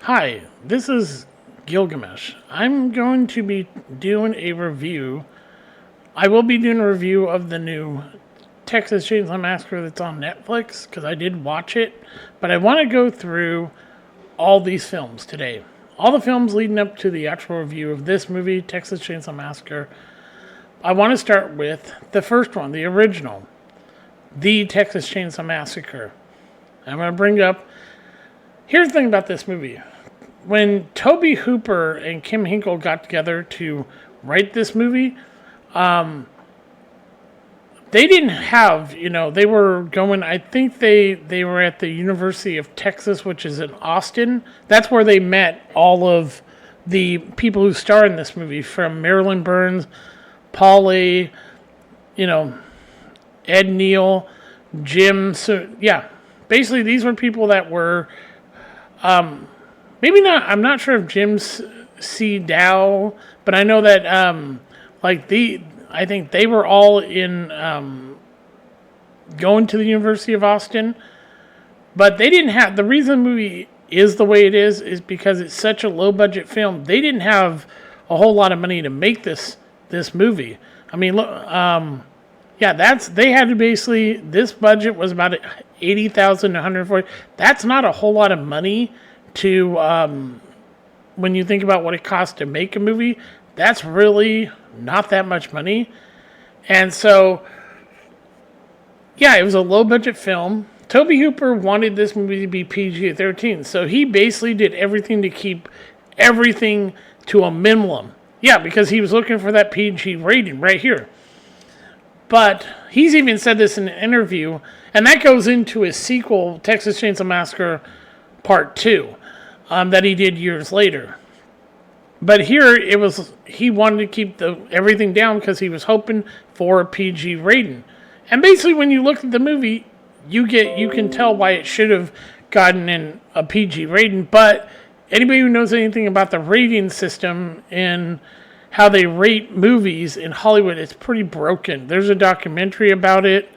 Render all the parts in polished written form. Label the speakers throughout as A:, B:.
A: Hi, this is Gilgamesh. I'm going to be doing a review. I will be doing a review of the new Texas Chainsaw Massacre that's on Netflix because I did watch it, but I want to go through all these films today. All the films leading up to the actual review of this movie, Texas Chainsaw Massacre. I want to start with the first one, the original, the Texas Chainsaw Massacre. I'm going to bring up. Here's the thing about this movie. When Tobe Hooper and Kim Hinkle got together to write this movie, they didn't have, they were going, I think they were at the University of Texas, which is in Austin. That's where they met all of the people who star in this movie, from Marilyn Burns, Paul A., Ed Neal, Jim. So, yeah, basically these were people that were, maybe not, I'm not sure if Jim C. Dow, but I know that, I think they were all in going to the University of Austin, but they didn't have, the reason the movie is the way it is because it's such a low budget film. They didn't have a whole lot of money to make this movie. I mean, look, they had to basically, this budget was about 80,000 to 140. That's not a whole lot of money to, when you think about what it costs to make a movie. That's really not that much money. And so, yeah, it was a low-budget film. Tobe Hooper wanted this movie to be PG-13, so he basically did everything to keep everything to a minimum. Yeah, because he was looking for that PG rating right here. But he's even said this in an interview, and that goes into his sequel, Texas Chainsaw Massacre Part 2, that he did years later. But here, he wanted to keep everything down because he was hoping for a PG rating. And basically, when you look at the movie, you can tell why it should have gotten in a PG rating. But anybody who knows anything about the rating system and how they rate movies in Hollywood, it's pretty broken. There's a documentary about it.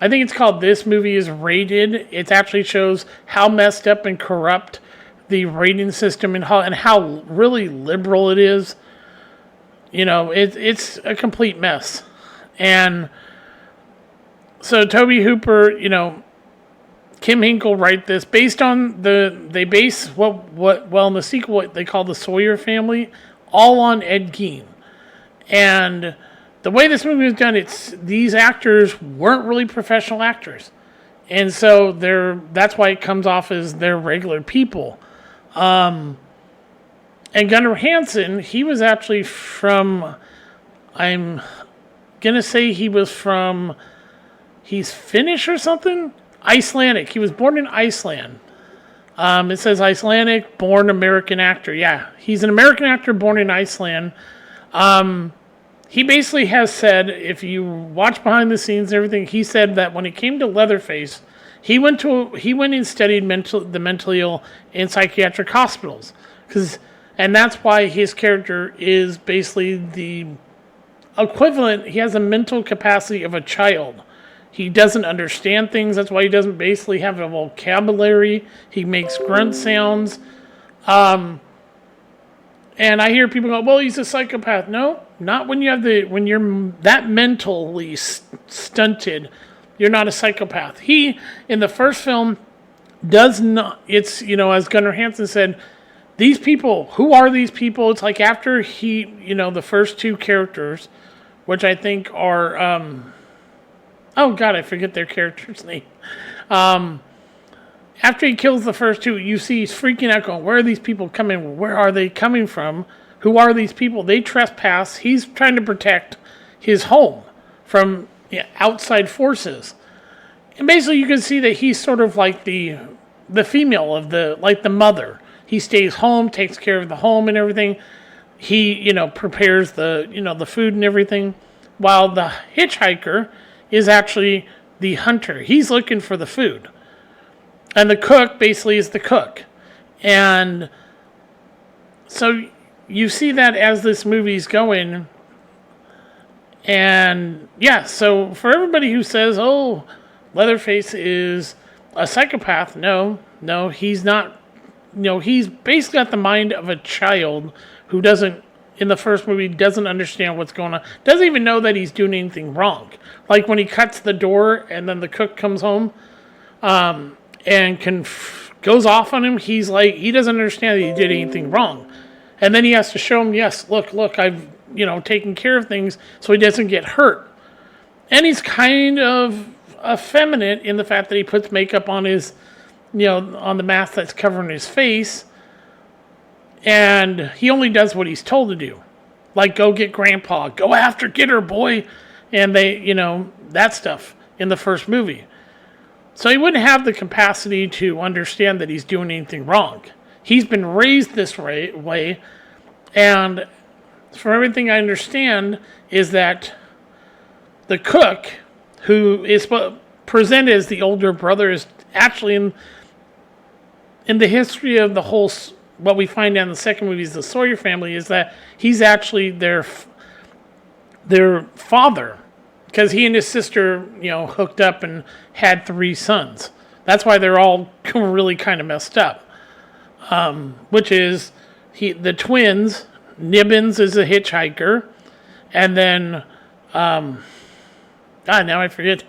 A: I think it's called This Movie Is Rated. It actually shows how messed up and corrupt the rating system in Hollywood and how really liberal it is. It's a complete mess. And so Tobe Hooper, Kim Hinkle write this based on in the sequel, what they call the Sawyer family, all on Ed Gein. And the way this movie was done, these actors weren't really professional actors. And so that's why it comes off as they're regular people. And Gunnar Hansen, he was actually from, I'm going to say he's Finnish or something? Icelandic. He was born in Iceland. It says Icelandic, born American actor. Yeah, he's an American actor born in Iceland. He basically has said, if you watch behind the scenes and everything, he said that when it came to Leatherface, he went and studied the mentally ill in psychiatric hospitals, and that's why his character is basically the equivalent. He has a mental capacity of a child. He doesn't understand things. That's why he doesn't basically have a vocabulary. He makes grunt sounds. And I hear people go, "Well, he's a psychopath." No, not when you're that mentally stunted. You're not a psychopath. He, in the first film, does not. It's, as Gunnar Hansen said, these people, who are these people? It's like after the first two characters, which I think are, oh God, I forget their character's name. After he kills the first two, you see he's freaking out going, where are these people coming? Where are they coming from? Who are these people? They trespass. He's trying to protect his home from outside forces. And basically you can see that he's sort of like the female of the mother. He stays home, takes care of the home and everything. He, prepares the food and everything, while the hitchhiker is actually the hunter. He's looking for the food. And the cook basically is the cook. And so you see that as this movie's going. And yeah, so for everybody who says, oh, Leatherface is a psychopath, no, he's not he's basically got the mind of a child who doesn't, in the first movie, doesn't understand what's going on. Doesn't even know that he's doing anything wrong. Like when he cuts the door and then the cook comes home and goes off on him, he's like, he doesn't understand that he did anything wrong. And then he has to show him, yes, look, I've, taken care of things so he doesn't get hurt. And he's kind of effeminate in the fact that he puts makeup on his, on the mask that's covering his face. And he only does what he's told to do. Like, go get Grandpa. Go get her, boy. And they, that stuff in the first movie. So he wouldn't have the capacity to understand that he's doing anything wrong. He's been raised this way. And from everything I understand is that the cook, who is presented as the older brother, is actually in the history of the whole, what we find out in the second movie is the Sawyer family, is that he's actually their father, because he and his sister, hooked up and had 3 sons. That's why they're all really kind of messed up. Which is the twins. Nibbins is a hitchhiker, and then now I forget.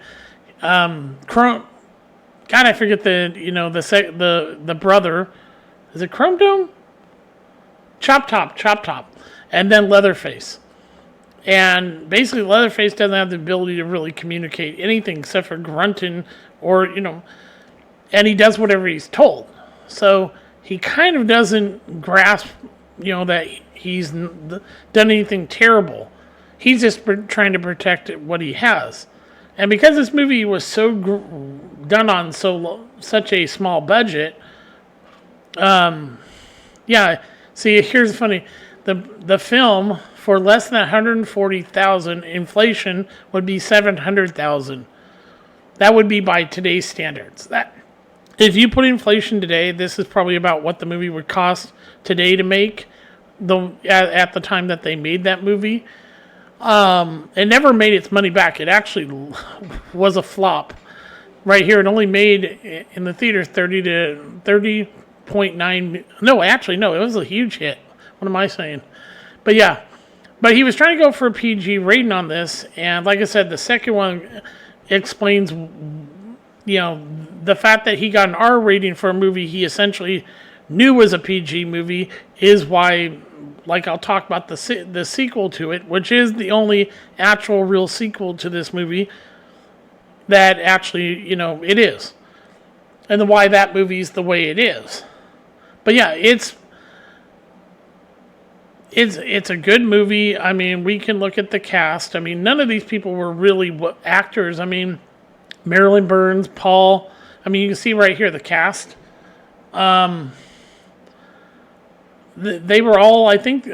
A: I forget the brother. Is it Chrome Dome? Chop Top, and then Leatherface. And basically, Leatherface doesn't have the ability to really communicate anything except for grunting, or and he does whatever he's told. So he kind of doesn't grasp, that he's done anything terrible. He's just trying to protect what he has. And because this movie was so done on such a small budget, see, here's funny. The film, for less than $140,000, inflation would be $700,000. That would be by today's standards. If you put inflation today, this is probably about what the movie would cost today to make. At the time that they made that movie, it never made its money back. It actually was a flop. Right here, it only made in the theater 30.9. No, actually, no, it was a huge hit. What am I saying? But yeah, but he was trying to go for a PG rating on this, and like I said, the second one explains, the fact that he got an R rating for a movie he essentially knew was a PG movie is why, like I'll talk about the sequel to it, which is the only actual real sequel to this movie that actually, it is. And why that movie's the way it is. But yeah, it's a good movie. I mean, we can look at the cast. I mean, none of these people were really actors. I mean, Marilyn Burns, Paul. I mean, you can see right here the cast. They were all, I think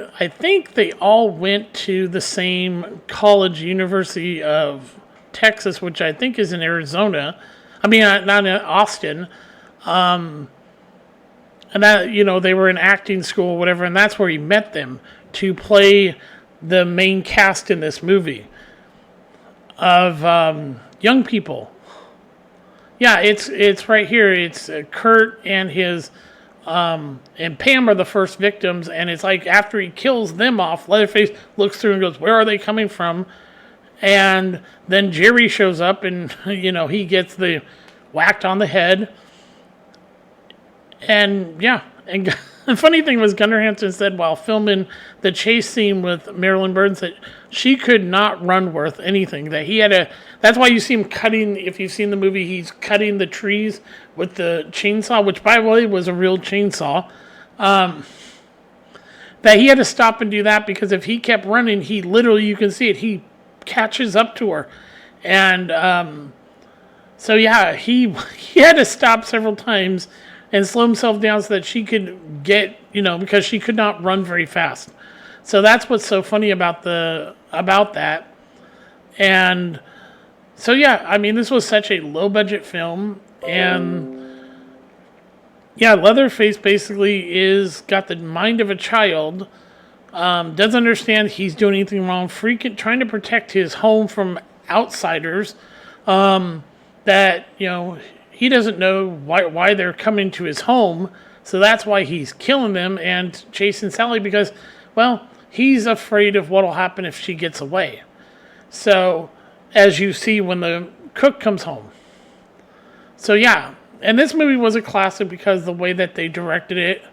A: they all went to the same college, University of Texas, which I think is in Arizona. I mean, not in Austin. And that, they were in acting school or whatever, and that's where he met them to play the main cast in this movie of young people. Yeah, it's right here. It's Kurt and his and Pam are the first victims, and it's like after he kills them off, Leatherface looks through and goes, "Where are they coming from?" And then Jerry shows up, and he gets the whacked on the head. And yeah, and the funny thing was Gunnar Hansen said while filming the chase scene with Marilyn Burns that she could not run worth anything. That he had that's why you see him cutting, if you've seen the movie, he's cutting the trees with the chainsaw, which by the way was a real chainsaw. That he had to stop and do that because if he kept running, he literally, you can see it, he catches up to her. And so yeah, he had to stop several times and slow himself down so that she could get, because she could not run very fast. So that's what's so funny about that. And so yeah, I mean, this was such a low budget film, and yeah, Leatherface basically got the mind of a child, doesn't understand he's doing anything wrong, trying to protect his home from outsiders, that, he doesn't know why they're coming to his home So that's why he's killing them and chasing Sally because, well, he's afraid of what'll happen if she gets away. So, as you see when the cook comes home. So yeah, and this movie was a classic because the way that they directed it,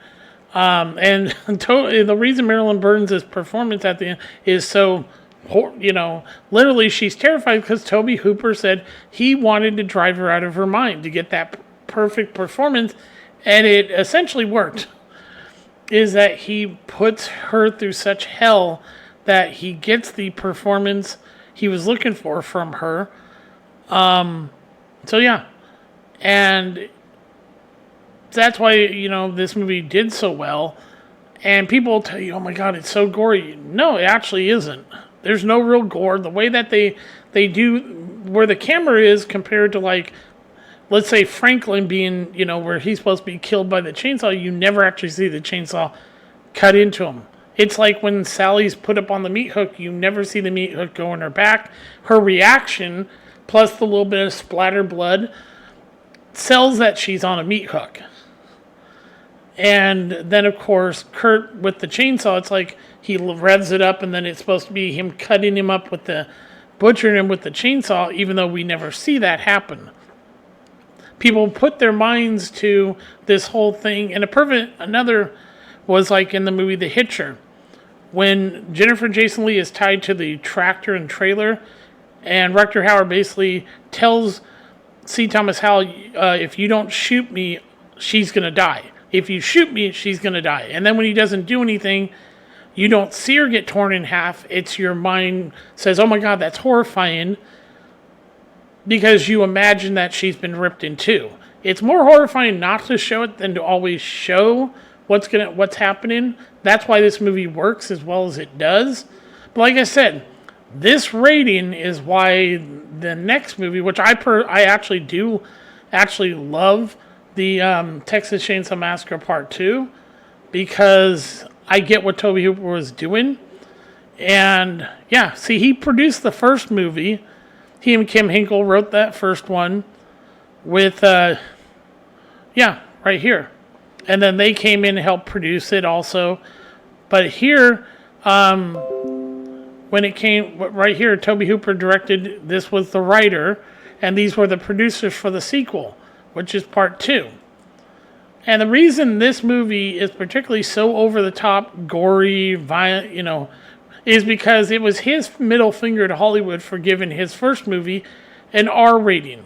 A: and the reason Marilyn Burns' performance at the end is so, literally she's terrified because Tobe Hooper said he wanted to drive her out of her mind to get that perfect performance, and it essentially worked. Is that he puts her through such hell that he gets the performance he was looking for from her. So yeah. And that's why, this movie did so well. And people will tell you, oh my God, it's so gory. No, it actually isn't. There's no real gore. The way that they do, where the camera is compared to, like, let's say Franklin being, where he's supposed to be killed by the chainsaw, you never actually see the chainsaw cut into him. It's like when Sally's put up on the meat hook, you never see the meat hook go in her back. Her reaction, plus the little bit of splatter blood, sells that she's on a meat hook. And then, of course, Kurt with the chainsaw, it's like he revs it up and then it's supposed to be him cutting him up with butchering him with the chainsaw, even though we never see that happen. People put their minds to this whole thing. And another was like in the movie The Hitcher, when Jennifer Jason Leigh is tied to the tractor and trailer, and Rutger Hauer basically tells C. Thomas Howell, if you don't shoot me, she's going to die. If you shoot me, she's going to die. And then when he doesn't do anything, you don't see her get torn in half. It's your mind says, oh my God, that's horrifying, because you imagine that she's been ripped in two. It's more horrifying not to show it than to always show what's happening. That's why this movie works as well as it does. But like I said, this rating is why the next movie, which I actually love, the Texas Chainsaw Massacre Part 2, because I get what Tobe Hooper was doing. And yeah, see, he produced the first movie. He and Kim Hinkle wrote that first one with, right here. And then they came in and helped produce it also. But here, when it came, right here, Tobe Hooper directed, this was the writer, and these were the producers for the sequel, which is Part 2. And the reason this movie is particularly so over-the-top, gory, violent, is because it was his middle finger to Hollywood for giving his first movie an R rating.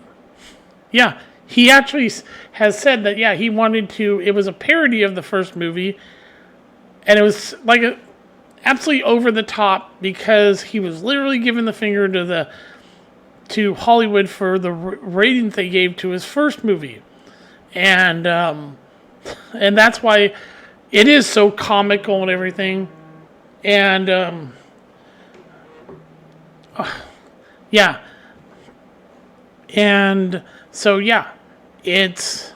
A: Yeah, he actually has said that, he wanted to, it was a parody of the first movie, and it was like absolutely over the top because he was literally giving the finger to Hollywood for the ratings they gave to his first movie. And that's why it is so comical and everything. And, yeah. And so, yeah, it's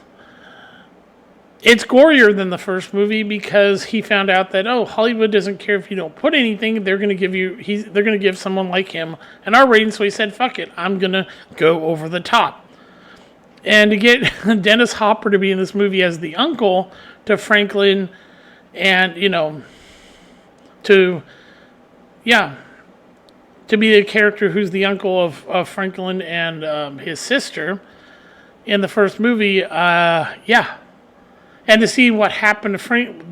A: gorier than the first movie because he found out that, Hollywood doesn't care if you don't put anything. They're going to give someone like him an R rating. So he said, fuck it, I'm going to go over the top. And to get Dennis Hopper to be in this movie as the uncle to Franklin and, to be the character who's the uncle of Franklin and his sister in the first movie, and to see what happened to Franklin,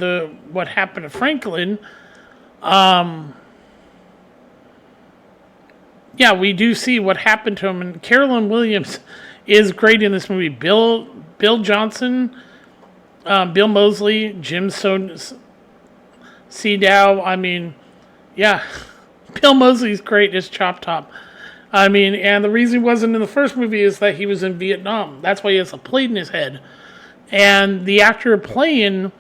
A: we do see what happened to him. And Carolyn Williams is great in this movie. Bill Johnson, Bill Moseley, Jim Seadow. Bill Moseley's great as Chop Top. And the reason he wasn't in the first movie is that he was in Vietnam. That's why he has a plate in his head. And the actor playing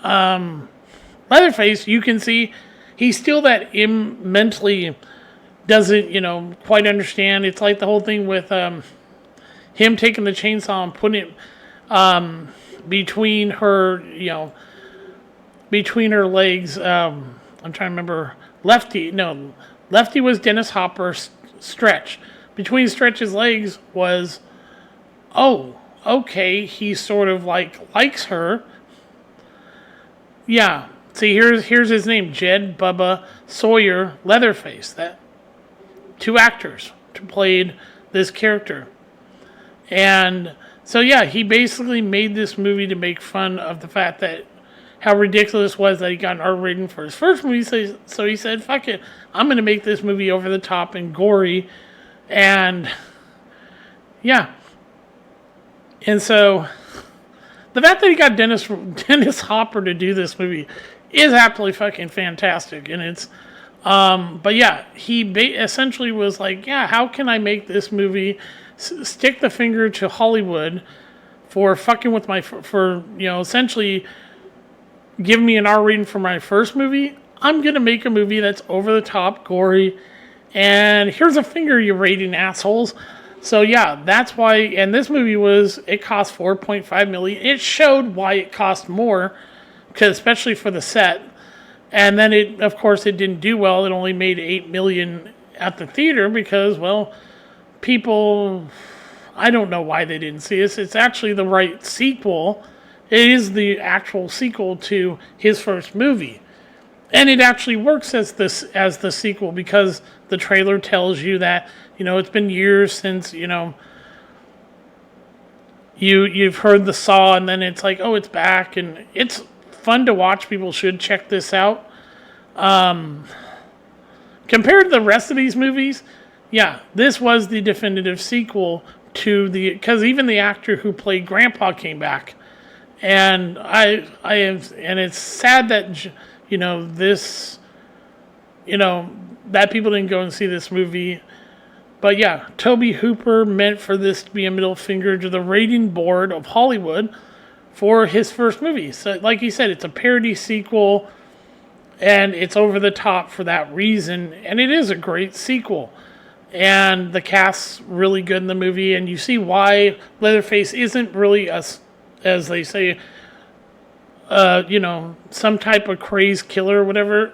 A: Leatherface, you can see he's still that mentally doesn't, quite understand. It's like the whole thing with him taking the chainsaw and putting it between her legs. I'm trying to remember. Lefty was Dennis Hopper. Stretch. Between Stretch's legs was, okay, he sort of likes her. Yeah. See, here's his name, Jed Bubba Sawyer Leatherface. That two actors played this character. And so yeah, he basically made this movie to make fun of the fact that how ridiculous it was that he got an R rating for his first movie. So he said, "Fuck it, I'm going to make this movie over the top and gory." And yeah, and so the fact that he got Dennis Hopper to do this movie is absolutely fucking fantastic. And it's, but yeah, he essentially was like, yeah, how can I make this movie stick the finger to Hollywood for fucking with for essentially give me an R rating for my first movie? I'm going to make a movie that's over the top, gory, and here's a finger, you rating assholes. So yeah, that's why, and this movie it cost $4.5 million. It showed why it cost more, because especially for the set. And then of course, it didn't do well. It only made $8 million at the theater because, well, people, I don't know why they didn't see this. It's actually the right sequel. It is the actual sequel to his first movie. And it actually works as the sequel because the trailer tells you that, it's been years since, you've heard the Saw, and then it's like, oh, it's back, and it's fun to watch. People should check this out. Compared to the rest of these movies, yeah, this was the definitive sequel to because even the actor who played Grandpa came back. And and it's sad that, this, that people didn't go and see this movie. But yeah, Tobe Hooper meant for this to be a middle finger to the rating board of Hollywood for his first movie. So like he said, it's a parody sequel, and it's over the top for that reason. And it is a great sequel. And the cast's really good in the movie, and you see why Leatherface isn't really as they say, some type of crazed killer or whatever.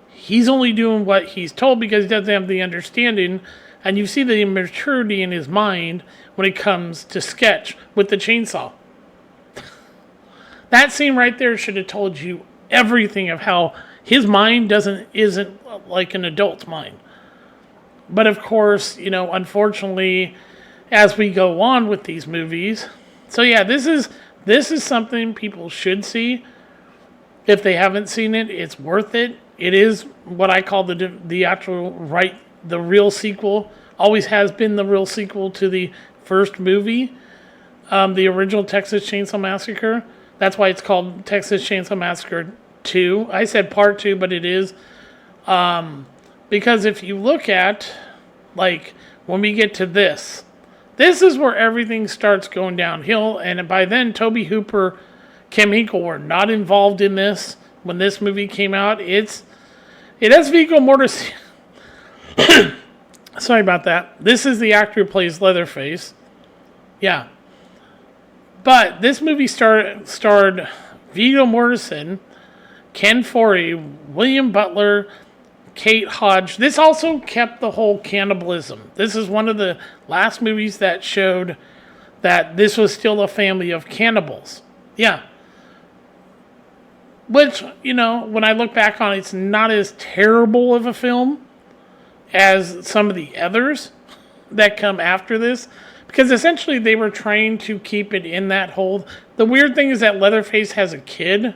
A: He's only doing what he's told because he doesn't have the understanding, and you see the immaturity in his mind when it comes to sketch with the chainsaw. That scene right there should have told you everything of how his mind isn't like an adult's mind. But of course, unfortunately, as we go on with these movies, so yeah, this is something people should see. If they haven't seen it, it's worth it. It is what I call the real sequel. Always has been the real sequel to the first movie, the original Texas Chainsaw Massacre. That's why it's called Texas Chainsaw Massacre 2. I said part 2, but it is. Because if you look at, like, when we get to this is where everything starts going downhill. And by then, Tobe Hooper, Kim Hinkle were not involved in this when this movie came out. It has Viggo Mortensen. Sorry about that. This is the actor who plays Leatherface. Yeah. But this movie starred Viggo Mortensen, Ken Foree, William Butler, Kate Hodge. This also kept the whole cannibalism. This is one of the last movies that showed that this was still a family of cannibals. Yeah. Which, when I look back on it, it's not as terrible of a film as some of the others that come after this. Because essentially they were trying to keep it in that hold. The weird thing is that Leatherface has a kid.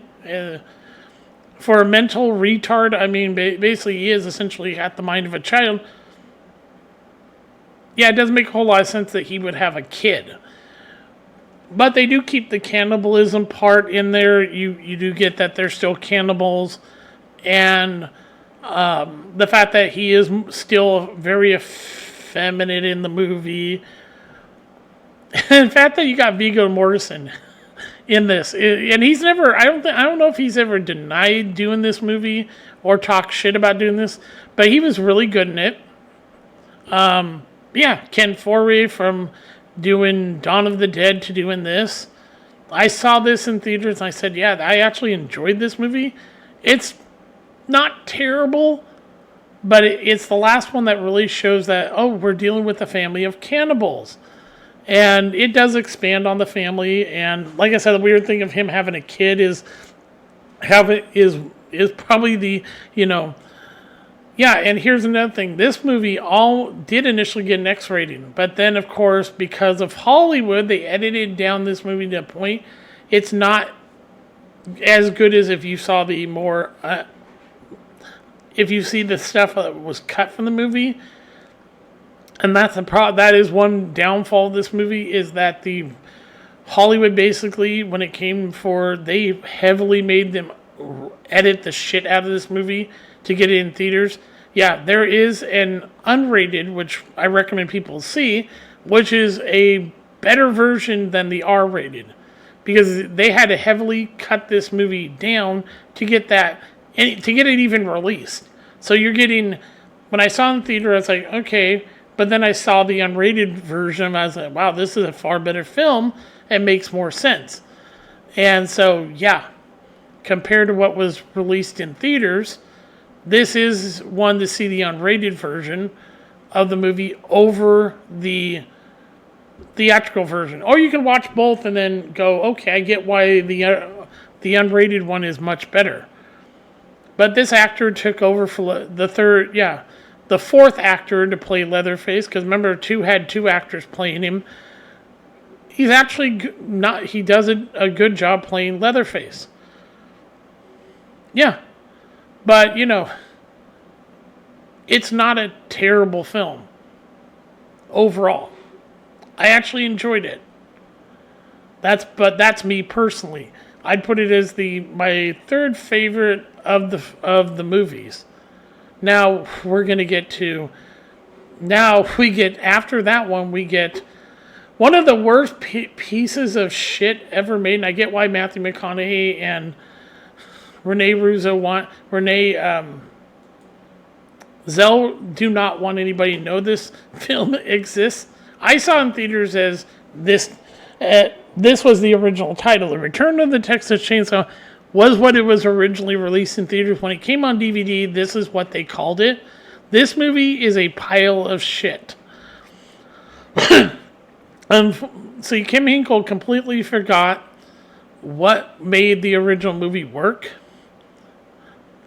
A: For a mental retard, I mean, basically he is essentially at the mind of a child. Yeah, it doesn't make a whole lot of sense that he would have a kid. But they do keep the cannibalism part in there. You do get that they're still cannibals. And the fact that he is still very effeminate in the movie. And the fact that you got Viggo Mortensen in this, and he's never, I don't know if he's ever denied doing this movie or talked shit about doing this, but he was really good in it. Yeah, Ken Foree, from doing Dawn of the Dead to doing this. I saw this in theaters and I said, yeah, I actually enjoyed this movie. It's not terrible, but it's the last one that really shows that, oh, we're dealing with a family of cannibals. And it does expand on the family. And like I said, the weird thing of him having a kid is have it is probably the, yeah. And here's another thing: this movie all did initially get an X rating, but then of course because of Hollywood, they edited down this movie to a point it's not as good as if you saw the more if you see the stuff that was cut from the movie. And that's that is one downfall of this movie, is that the Hollywood basically, when it came for, they heavily made them edit the shit out of this movie to get it in theaters. Yeah, there is an unrated, which I recommend people see, which is a better version than the R-rated, because they had to heavily cut this movie down to get that, to get it even released. So you're getting, when I saw it in theater, I was like, okay, but then I saw the unrated version, I was like, wow, this is a far better film. It makes more sense. And so, yeah, compared to what was released in theaters, this is one to see the unrated version of the movie over the theatrical version. Or you can watch both and then go, okay, I get why the unrated one is much better. But this actor took over for the fourth actor to play Leatherface, because remember, had two actors playing him. He's actually not. He does a good job playing Leatherface. Yeah, but it's not a terrible film overall. I actually enjoyed it. That's me personally. I'd put it as my third favorite of the movies. Now we're gonna get to. After that one, we get one of the worst pieces of shit ever made, and I get why Matthew McConaughey and Zell do not want anybody to know this film exists. I saw it in theaters as this. This was the original title. The Return of the Texas Chainsaw was what it was originally released in theaters. When it came on DVD, this is what they called it. This movie is a pile of shit. So Kim Hinkle completely forgot what made the original movie work.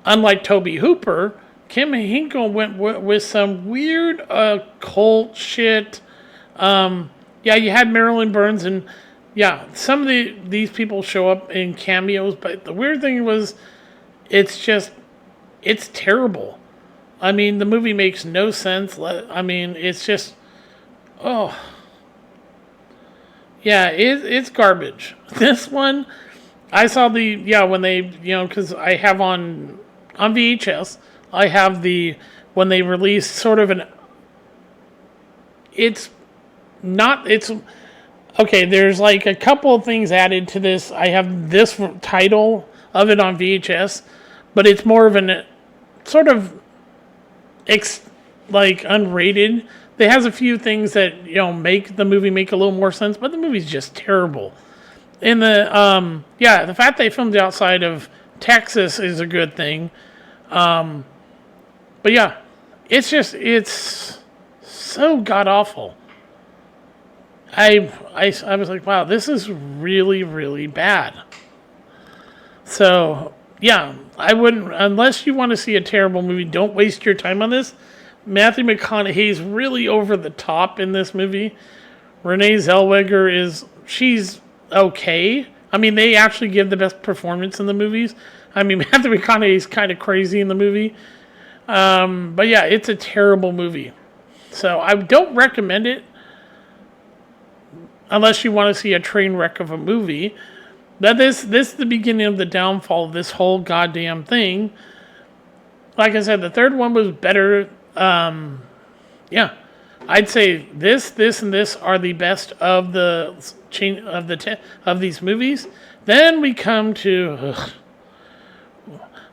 A: Unlike Tobe Hooper, Kim Hinkle went with some weird occult shit. You had Marilyn Burns, and some of these people show up in cameos, but the weird thing was, it's terrible. I mean, the movie makes no sense. I mean, it's just, it's garbage. This one, I saw when they, because I have on VHS, I have when they released sort of okay, there's like a couple of things added to this. I have this title of it on VHS, but it's more of an sort of unrated. It has a few things that make the movie make a little more sense, but the movie's just terrible. And the fact they filmed outside of Texas is a good thing. But yeah, it's so god awful. I was like, wow, this is really, really bad. So yeah, I wouldn't, unless you want to see a terrible movie, don't waste your time on this. Matthew McConaughey's really over the top in this movie. Renee Zellweger she's okay. I mean, they actually give the best performance in the movies. I mean, Matthew McConaughey's kind of crazy in the movie. But yeah, it's a terrible movie. So I don't recommend it unless you want to see a train wreck of a movie. That this is the beginning of the downfall of this whole goddamn thing. Like I said, the third one was better. I'd say this, and this are the best of the chain of these movies. Then we come to,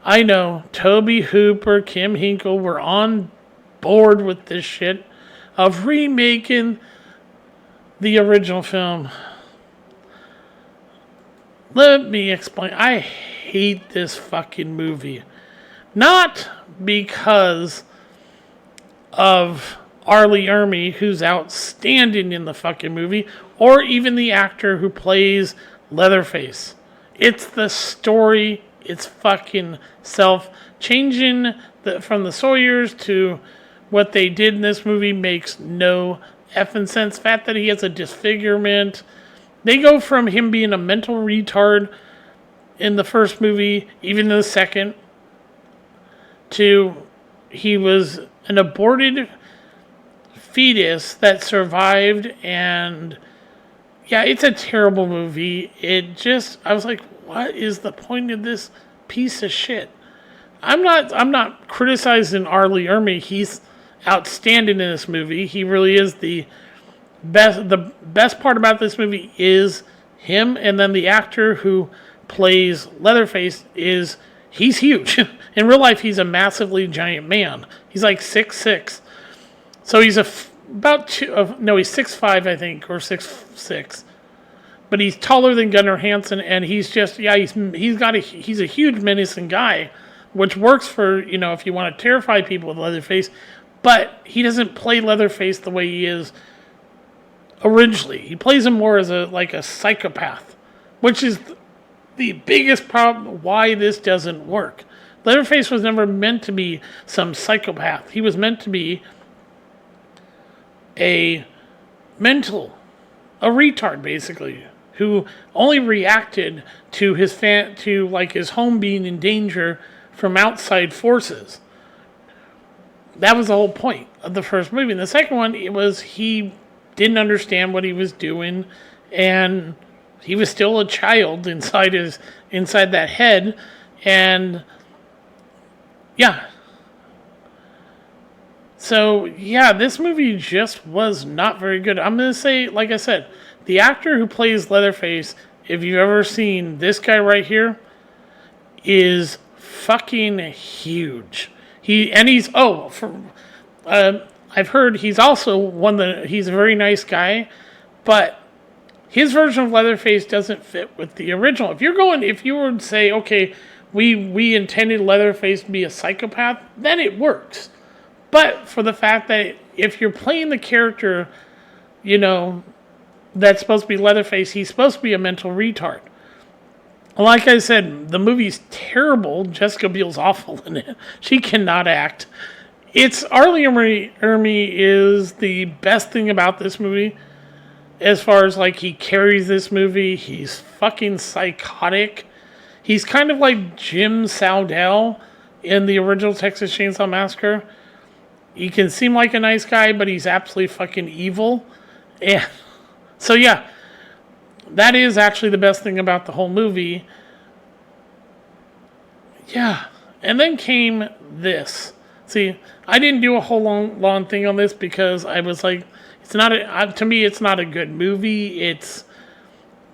A: I know Tobe Hooper, Kim Hinkle were on board with this shit of remaking the original film. Let me explain. I hate this fucking movie. Not because of Arlie Ermy, who's outstanding in the fucking movie, or even the actor who plays Leatherface. It's the story its fucking self. Changing from the Sawyers to what they did in this movie makes no effing sense. The fact that he has a disfigurement. They go from him being a mental retard in the first movie, even in the second, to he was an aborted fetus that survived. And yeah, it's a terrible movie. I was like, what is the point of this piece of shit? I'm not criticizing Arlie Ermey. He's outstanding in this movie. He really is the best. The best part about this movie is him, and then the actor who plays Leatherface he's huge. In real life, he's a massively giant man. He's like 6'6". So he's he's 6'5", I think, or 6'6". But he's taller than Gunnar Hansen, and he's a huge menacing guy, which works for, if you want to terrify people with Leatherface. But he doesn't play Leatherface the way he is originally. He plays him more as a psychopath, which is the biggest problem why this doesn't work. Leatherface was never meant to be some psychopath. He was meant to be a retard, basically, who only reacted to his home being in danger from outside forces. That was the whole point of the first movie. In the second one, he didn't understand what he was doing, and he was still a child inside that head, and yeah. So yeah, this movie just was not very good. I'm gonna say, like I said, the actor who plays Leatherface, if you've ever seen this guy right here, is fucking huge. I've heard he's also he's a very nice guy, but his version of Leatherface doesn't fit with the original. If you were to say, okay, we intended Leatherface to be a psychopath, then it works. But for the fact that if you're playing the character, that's supposed to be Leatherface, he's supposed to be a mental retard. Like I said, the movie's terrible. Jessica Biel's awful in it. She cannot act. Arlie Ermey is the best thing about this movie. As far as he carries this movie, he's fucking psychotic. He's kind of like Jim Saldell in the original Texas Chainsaw Massacre. He can seem like a nice guy, but he's absolutely fucking evil. And so yeah, that is actually the best thing about the whole movie. Yeah. And then came this. See, I didn't do a whole long thing on this because I was like, to me, it's not a good movie. It's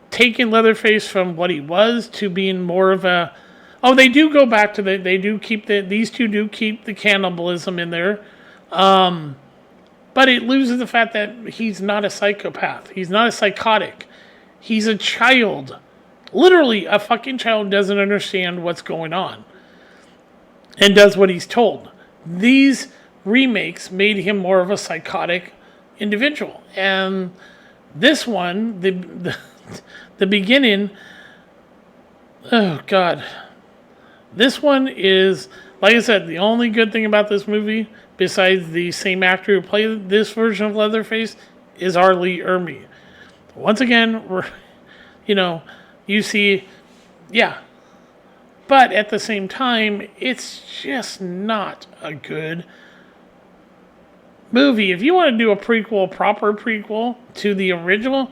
A: taking Leatherface from what he was to being more of a... Oh, they do go back to these two do keep the cannibalism in there. But it loses the fact that he's not a psychopath. He's not a psychotic. He's a child. Literally, a fucking child doesn't understand what's going on. And does what he's told. These remakes made him more of a psychotic individual. And this one, the beginning... Oh, God. This one is, like I said, the only good thing about this movie, besides the same actor who played this version of Leatherface, is Arlie Ermey. Once again, you see, yeah. But at the same time, it's just not a good movie. If you want to do a proper prequel to the original,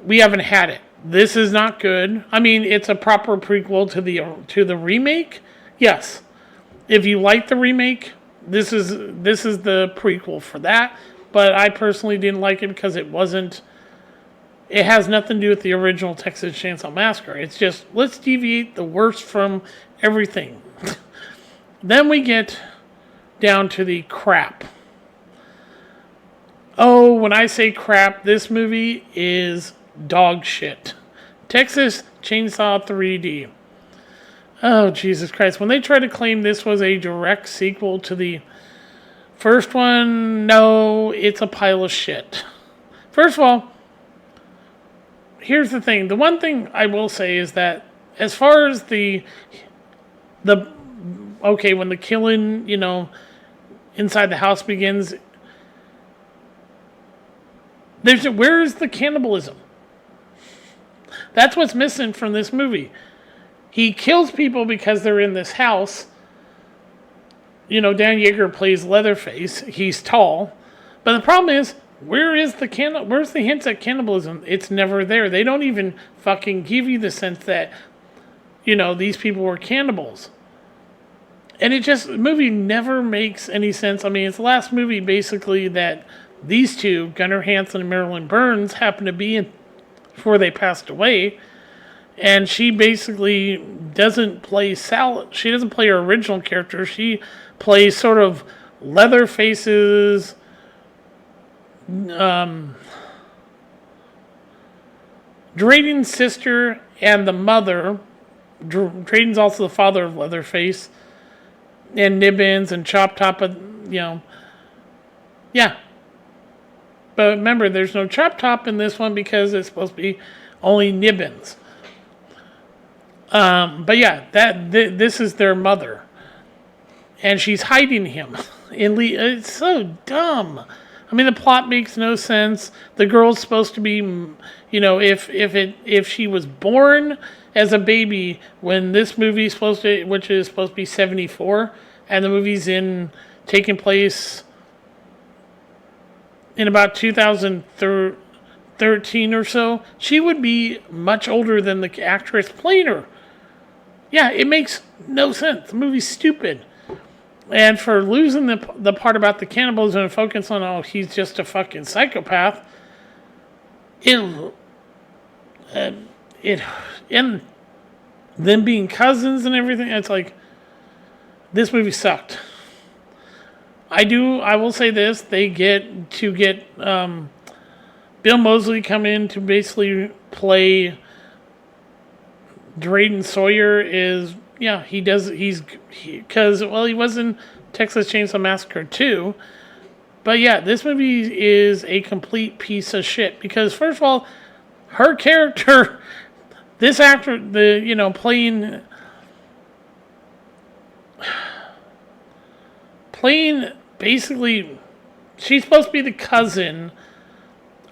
A: we haven't had it. This is not good. I mean, it's a proper prequel to the remake. Yes. If you like the remake, this is the prequel for that. But I personally didn't like it because it has nothing to do with the original Texas Chainsaw Massacre. It's just, let's deviate the worst from everything. Then we get down to the crap. Oh, when I say crap, this movie is dog shit. Texas Chainsaw 3D. Oh, Jesus Christ. When they tried to claim this was a direct sequel to the first one, no, it's a pile of shit. First of all, here's the thing. The one thing I will say is that as far as the the okay, when the killing, inside the house begins, where is the cannibalism? That's what's missing from this movie. He kills people because they're in this house. Dan Yeager plays Leatherface. He's tall. But the problem is, where's the hints at cannibalism? It's never there. They don't even fucking give you the sense that, these people were cannibals. And the movie never makes any sense. I mean, it's the last movie, basically, that these two, Gunnar Hansen and Marilyn Burns, happened to be in before they passed away. And she basically doesn't play Sal. She doesn't play her original character. She plays sort of Leatherface's Drayden's sister and the mother. Drayden's also the father of Leatherface and Nibbins and Chop Top. Yeah. But remember, there's no Chop Top in this one because it's supposed to be only Nibbins. But yeah, this is their mother, and she's hiding him. It's so dumb. I mean, the plot makes no sense. The girl's supposed to be, if she was born as a baby when this movie's which is supposed to be 1974, and the movie's taking place in about 2013 or so, she would be much older than the actress playing her. Yeah, it makes no sense. The movie's stupid. And for losing the part about the cannibalism and focus on, he's just a fucking psychopath, and them being cousins and everything, it's like, this movie sucked. I will say this, they get Bill Moseley come in to basically play Drayden Sawyer he was in Texas Chainsaw Massacre 2. But yeah, this movie is a complete piece of shit. Because first of all, her character, this actor, playing basically, she's supposed to be the cousin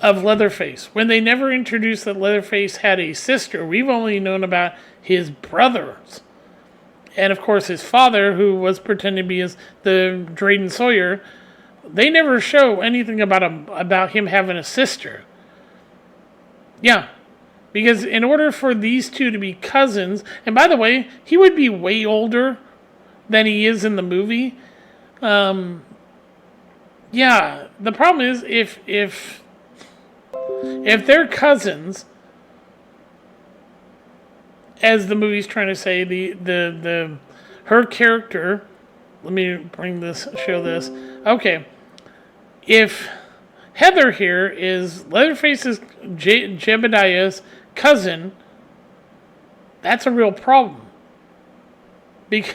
A: of Leatherface. When they never introduced that Leatherface had a sister, we've only known about his brothers. And of course his father, who was pretending to be the Drayden Sawyer. They never show anything about him having a sister. Yeah. Because in order for these two to be cousins, and by the way, he would be way older than he is in the movie. Yeah, the problem is if they're cousins, as the movie's trying to say, her character, let me show this. Okay. If Heather here is Leatherface's Jebediah's cousin, that's a real problem. Because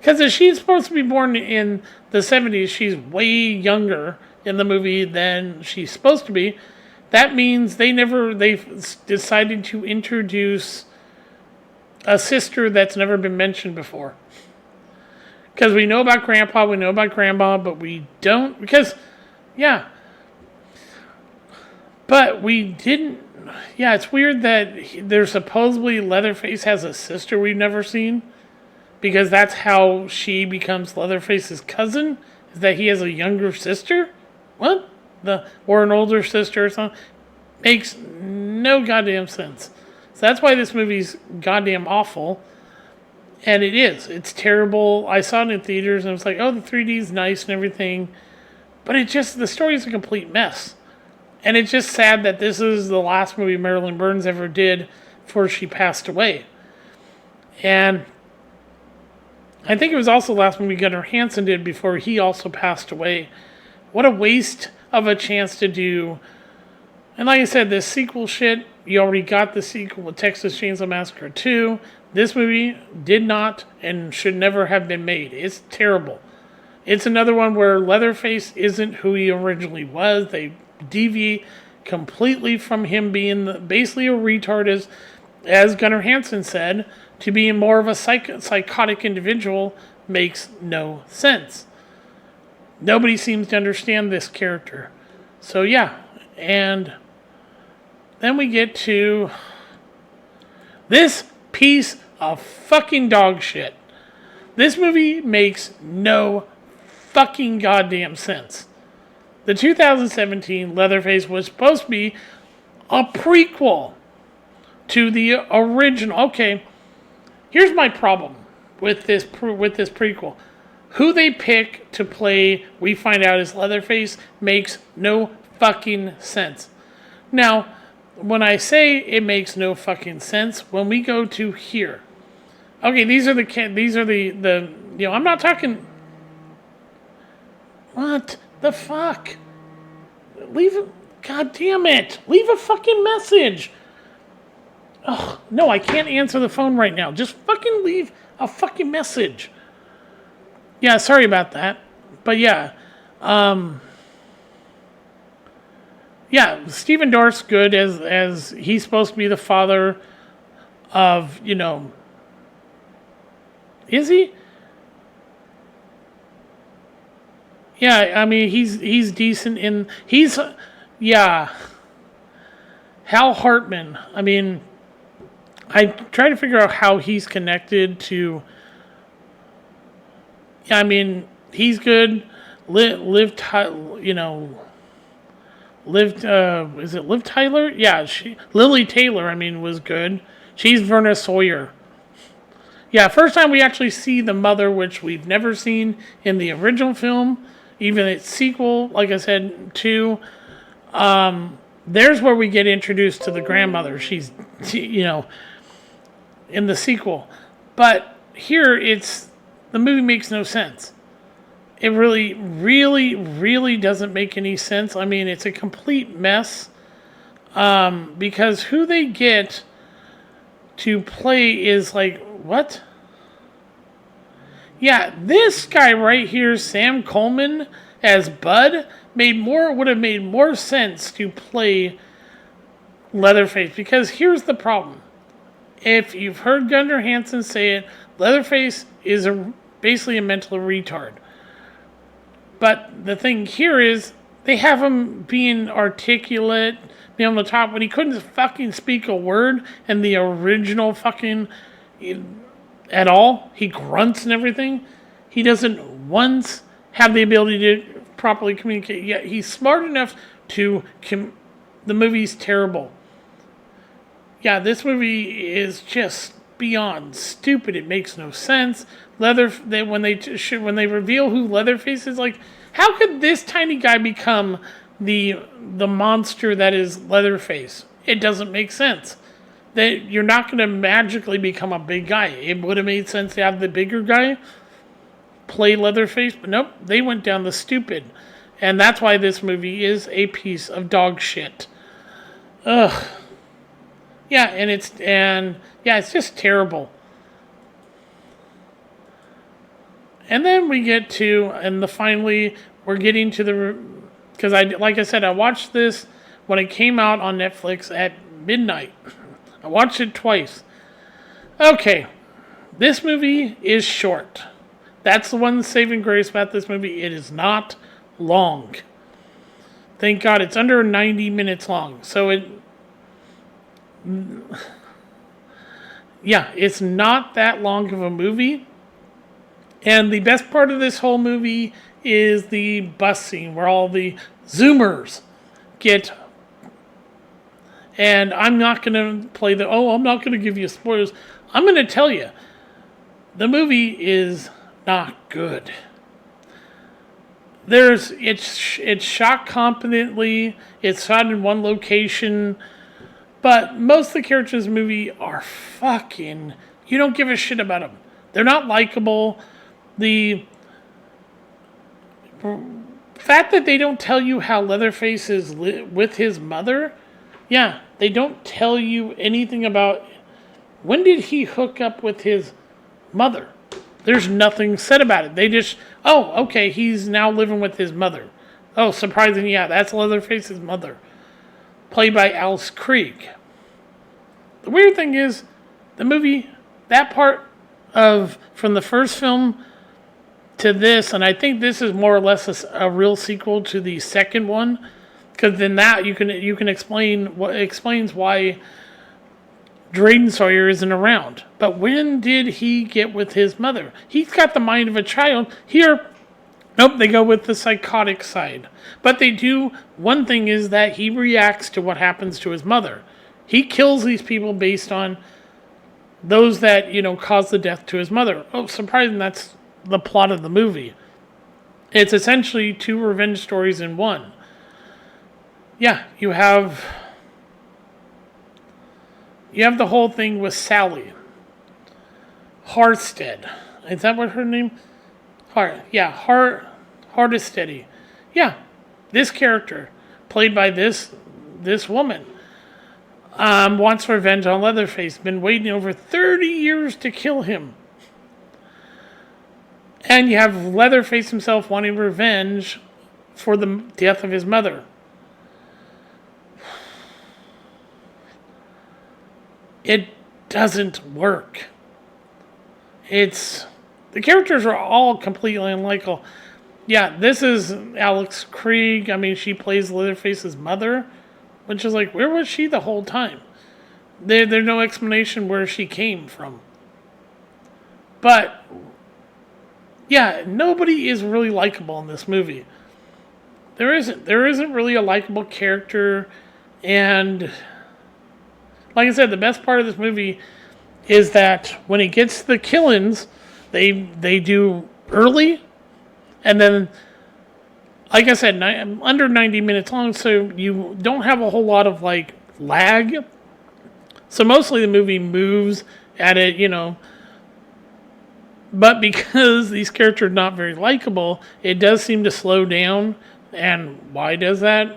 A: if she's supposed to be born in the 70s, she's way younger in the movie than she's supposed to be. That means they've decided to introduce a sister that's never been mentioned before. Because we know about Grandpa, we know about Grandma, but we don't, but we didn't, it's weird that there's supposedly Leatherface has a sister we've never seen, because that's how she becomes Leatherface's cousin, is that he has a younger sister? What? Or an older sister or something? Makes no goddamn sense. So that's why this movie's goddamn awful. And it is. It's terrible. I saw it in theaters and it was like, oh, the 3D's nice and everything. But the story's a complete mess. And it's just sad that this is the last movie Marilyn Burns ever did before she passed away. And I think it was also the last movie Gunnar Hansen did before he also passed away. What a waste of a chance to do. And like I said, this sequel shit, you already got the sequel with Texas Chainsaw Massacre 2. This movie did not and should never have been made. It's terrible. It's another one where Leatherface isn't who he originally was. They deviate completely from him being basically a retard, as Gunnar Hansen said, to being more of a psychotic individual makes no sense. Nobody seems to understand this character. So yeah, and then we get to this piece of fucking dog shit. This movie makes no fucking goddamn sense. The 2017 Leatherface was supposed to be a prequel to the original. Okay, here's my problem with this prequel. Who they pick to play, we find out, is Leatherface makes no fucking sense. Now, when I say it makes no fucking sense, when we go to here, okay, these are the I'm not talking. What the fuck? God damn it! Leave a fucking message. Oh no, I can't answer the phone right now. Just fucking leave a fucking message. Yeah, sorry about that, but yeah. Yeah, Stephen Dorff's good as he's supposed to be the father of, is he? Yeah, I mean he's decent yeah. Hal Hartman. I mean, I try to figure out how he's connected to. Yeah, I mean he's good. Liv is it Liv Tyler? Yeah, Lily Taylor, I mean, was good. She's Verna Sawyer. Yeah, first time we actually see the mother, which we've never seen in the original film, even its sequel, like I said, too. There's where we get introduced to the grandmother. She's, in the sequel. But here, the movie makes no sense. It really, really, really doesn't make any sense. I mean, it's a complete mess. Because who they get to play is like, what? Yeah, this guy right here, Sam Coleman, as Bud, would have made more sense to play Leatherface. Because here's the problem. If you've heard Gunnar Hansen say it, Leatherface is basically a mental retard. But the thing here is, they have him being articulate, being able to talk, when he couldn't fucking speak a word in the original fucking at all. He grunts and everything. He doesn't once have the ability to properly communicate. Yet he's smart enough to. The movie's terrible. Yeah, this movie is just beyond stupid. It makes no sense. When they reveal who Leatherface is, like, how could this tiny guy become the monster that is Leatherface? It doesn't make sense. That you're not going to magically become a big guy. It would have made sense to have the bigger guy play Leatherface, but nope, they went down the stupid, and that's why this movie is a piece of dog shit. Ugh. Yeah, it's just terrible. And then we get to, finally, we're getting to because like I said, I watched this when it came out on Netflix at midnight. I watched it twice. Okay, this movie is short. That's the one saving grace about this movie. It is not long. Thank God, it's under 90 minutes long. So it's not that long of a movie. And the best part of this whole movie is the bus scene where all the Zoomers get. And I'm not going to I'm not going to give you spoilers. I'm going to tell you, the movie is not good. It's shot competently. It's shot in one location. But most of the characters in the movie are fucking. You don't give a shit about them. They're not likable. The fact that they don't tell you how Leatherface is with his mother, yeah, they don't tell you anything about when did he hook up with his mother. There's nothing said about it. They just, okay, he's now living with his mother. Oh, surprising, yeah, that's Leatherface's mother, played by Alice Krieg. The weird thing is, the movie that part of from the first film to this, and I think this is more or less a real sequel to the second one, because then that you can explain what explains why Drayden Sawyer isn't around. But when did he get with his mother? He's got the mind of a child. Here, nope, they go with the psychotic side. But they do, one thing is that he reacts to what happens to his mother. He kills these people based on those that, caused the death to his mother. Oh, surprising, that's the plot of the movie. It's essentially two revenge stories in one. Yeah, you have the whole thing with Sally Harstead. Is that what her name? Hardesteady. Yeah, this character played by this woman wants revenge on Leatherface. Been waiting over 30 years to kill him. And you have Leatherface himself wanting revenge for the death of his mother. It doesn't work. The characters are all completely unlikable. Yeah, this is Alex Krieg. I mean, she plays Leatherface's mother, which is like, where was she the whole time? There's no explanation where she came from. But yeah, nobody is really likable in this movie. There isn't really a likable character, and like I said, the best part of this movie is that when it gets to the killings, they do early, and then, like I said, under 90 minutes long, so you don't have a whole lot of lag. So mostly the movie moves at it, but because these characters are not very likable, it does seem to slow down. And why does that?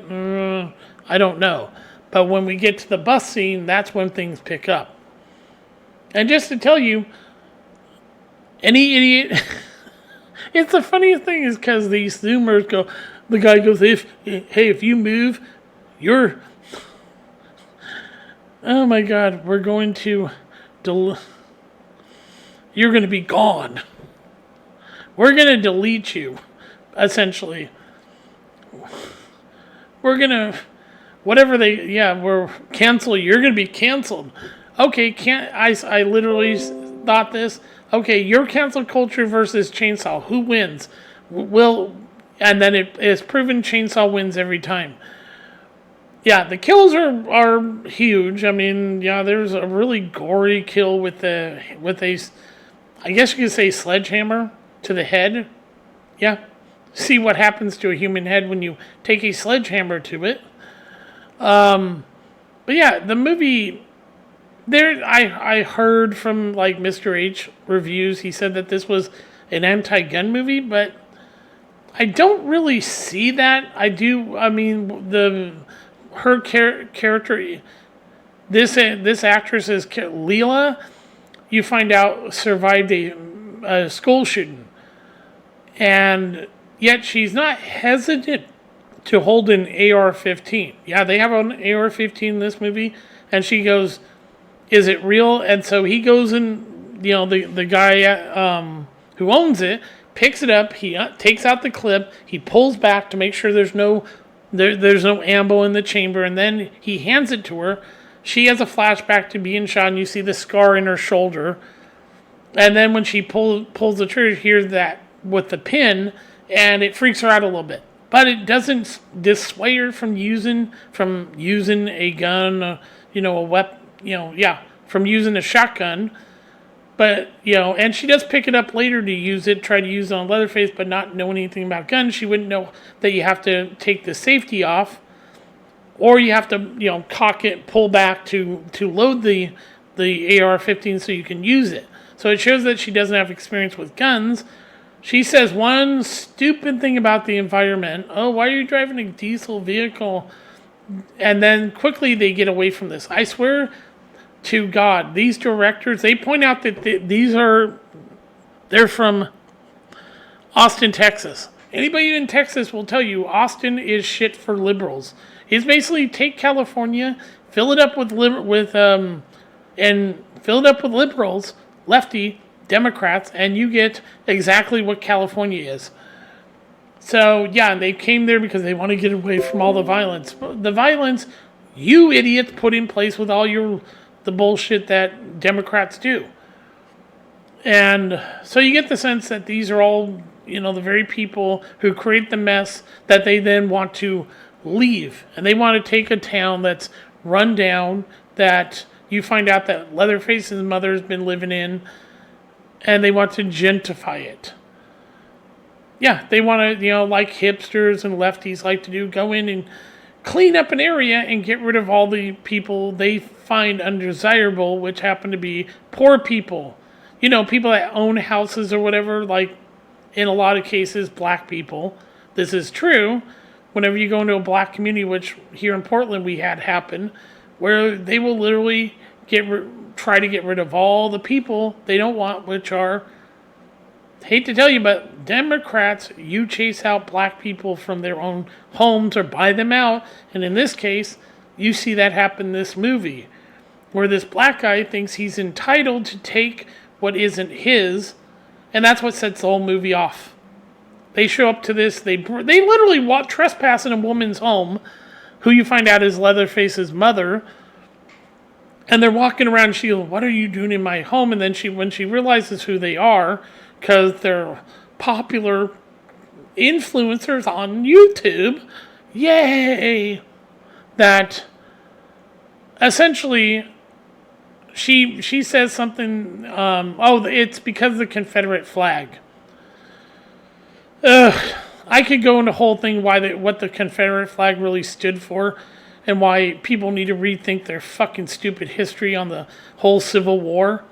A: I don't know. But when we get to the bus scene, that's when things pick up. And just to tell you, any idiot... It's the funniest thing is because these Zoomers go... The guy goes, if you move, you're... Oh my God, we're going to... You're going to be gone. We're going to delete you, essentially. We're going to... we're cancel. You're going to be canceled. Okay, I literally thought this. Okay, your cancel culture versus Chainsaw. Who wins? And then it's proven Chainsaw wins every time. Yeah, the kills are huge. I mean, yeah, there's a really gory kill with a, I guess you could say, sledgehammer to the head. Yeah, see what happens to a human head when you take a sledgehammer to it. But yeah, the movie there, I heard from Mr. H reviews, he said that this was an anti-gun movie, but I don't really see that. I mean, her character, this actress is Leela, you find out survived a school shooting, and yet she's not hesitant to hold an AR-15. Yeah, they have an AR-15 in this movie, and she goes, is it real? And so he goes and, the guy who owns it picks it up, he takes out the clip, he pulls back to make sure there's no ammo in the chamber, and then he hands it to her. She has a flashback to being shot, and you see the scar in her shoulder. And then when she pulls the trigger, you hear that with the pin, and it freaks her out a little bit. But it doesn't dissuade her from using a gun, a weapon, from using a shotgun. But, and she does pick it up later to use it, try to use it on Leatherface, but not know anything about guns. She wouldn't know that you have to take the safety off, or you have to, cock it, pull back to load the AR-15 so you can use it. So it shows that she doesn't have experience with guns. She says one stupid thing about the environment. Oh, why are you driving a diesel vehicle? And then quickly they get away from this. I swear to God, these directors, they point out that they're from Austin, Texas. Anybody in Texas will tell you Austin is shit for liberals. It's basically take California, fill it up with liberals, lefty Democrats, and you get exactly what California is. So, yeah, they came there because they want to get away from all the violence. The violence you idiots put in place with all the bullshit that Democrats do. And so you get the sense that these are all, the very people who create the mess that they then want to leave. And they want to take a town that's run down, that you find out that Leatherface's mother has been living in, and they want to gentrify it. Yeah, they want to, like hipsters and lefties like to do, go in and clean up an area and get rid of all the people they find undesirable, which happen to be poor people. People that own houses or whatever, like in a lot of cases, black people. This is true. Whenever you go into a black community, which here in Portland we had happen, where they will literally try to get rid of all the people they don't want, which are, hate to tell you, but Democrats, you chase out black people from their own homes or buy them out. And in this case, you see that happen in this movie, where this black guy thinks he's entitled to take what isn't his, and that's what sets the whole movie off. They show up to this, they literally trespass in a woman's home, who you find out is Leatherface's mother, and they're walking around, she goes, "What are you doing in my home?" And then when she realizes who they are, because they're popular influencers on YouTube, yay, that essentially she says something, it's because of the Confederate flag. I could go into the whole thing what the Confederate flag really stood for, and why people need to rethink their fucking stupid history on the whole Civil War.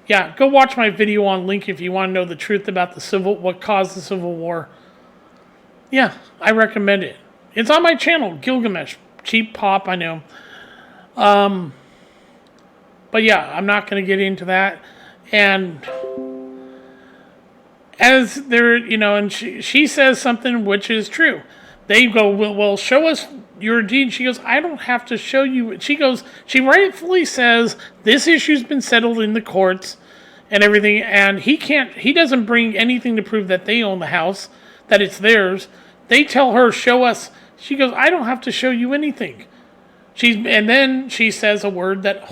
A: Yeah, go watch my video on Link if you want to know the truth about what caused the Civil War. Yeah, I recommend it. It's on my channel, Gilgamesh. Cheap pop, I know. But yeah, I'm not going to get into that. And as they're, and she says something which is true. They go, well, show us your deed. She goes, I don't have to show you. She rightfully says, this issue's been settled in the courts and everything, and he doesn't bring anything to prove that they own the house, that it's theirs. They tell her, show us. She goes, I don't have to show you anything. And then she says a word that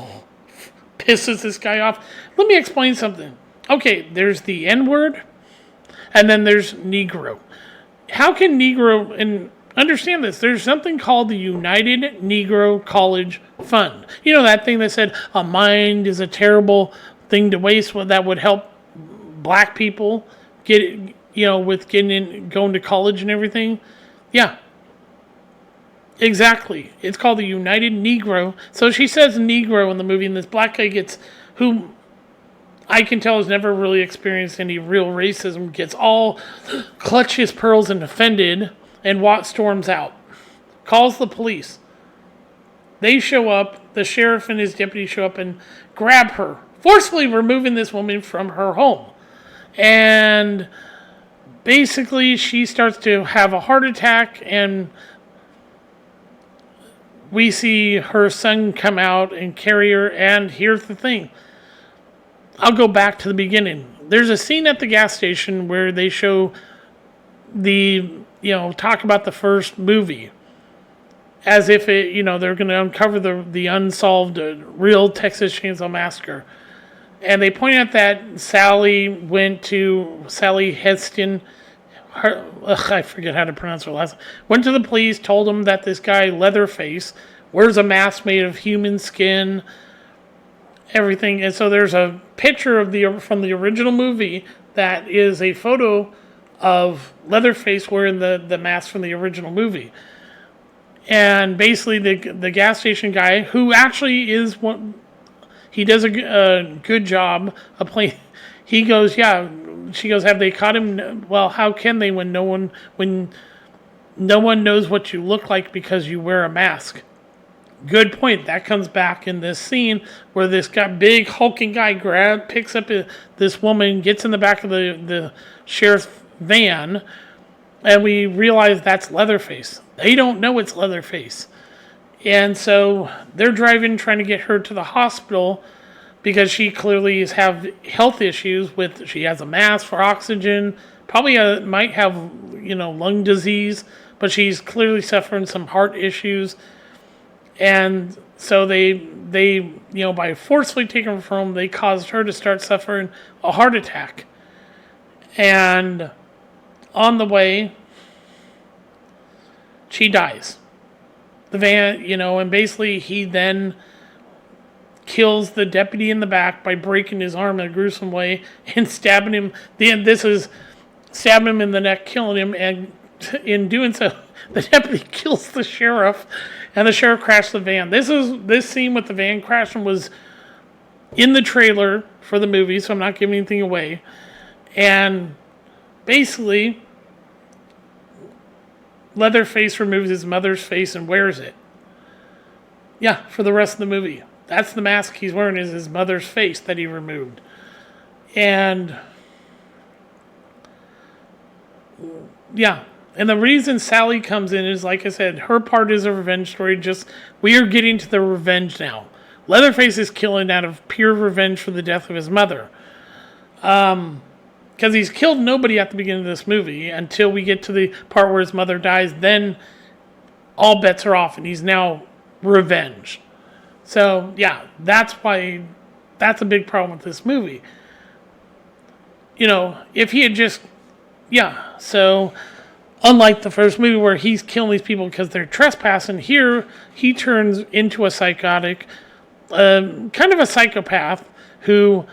A: pisses this guy off. Let me explain something. Okay, there's the N-word, and then there's Negro. How can Negro, and understand this, there's something called the United Negro College Fund. That thing that said a mind is a terrible thing to waste, that would help black people get, with going to college and everything. Yeah. Exactly. It's called the United Negro. So she says Negro in the movie, and this black guy who I can tell has never really experienced any real racism, gets all clutch his pearls and offended, and storms out. Calls the police. They show up, the sheriff and his deputy show up and grab her, forcefully removing this woman from her home. And basically she starts to have a heart attack, and we see her son come out and carry her, and here's the thing. I'll go back to the beginning. There's a scene at the gas station where they show talk about the first movie. As if they're going to uncover the unsolved real Texas Chainsaw Massacre. And they point out that Sally Heston, I forget how to pronounce her last name, went to the police, told them that this guy, Leatherface, wears a mask made of human skin, everything. And so there's a picture from the original movie that is a photo of Leatherface wearing the mask from the original movie. And basically the gas station guy, who actually is he does a good job of playing. He goes, yeah. She goes, have they caught him? Well, how can they when no one knows what you look like because you wear a mask? Good point. That comes back in this scene where this big hulking guy picks up this woman, gets in the back of the sheriff's van, and we realize that's Leatherface. They don't know it's Leatherface. And so they're driving, trying to get her to the hospital, because she clearly have health issues with, she has a mask for oxygen, probably might have, lung disease, but she's clearly suffering some heart issues. And so they by forcefully taking her from home, they caused her to start suffering a heart attack. And on the way, she dies. The van, and basically he then kills the deputy in the back by breaking his arm in a gruesome way and stabbing him. Stabbing him in the neck, killing him, and in doing so, the deputy kills the sheriff, and the sheriff crashed the van. This scene with the van crashing was in the trailer for the movie, so I'm not giving anything away. And basically, Leatherface removes his mother's face and wears it. Yeah, for the rest of the movie. That's the mask he's wearing, is his mother's face that he removed. And yeah, and the reason Sally comes in is, like I said, her part is a revenge story. Just, we are getting to the revenge now. Leatherface is killing out of pure revenge for the death of his mother. Because he's killed nobody at the beginning of this movie until we get to the part where his mother dies. Then all bets are off, and he's now revenge. So, yeah, that's why, that's a big problem with this movie. If he had just, so unlike the first movie where he's killing these people because they're trespassing, here he turns into a psychotic, kind of a psychopath who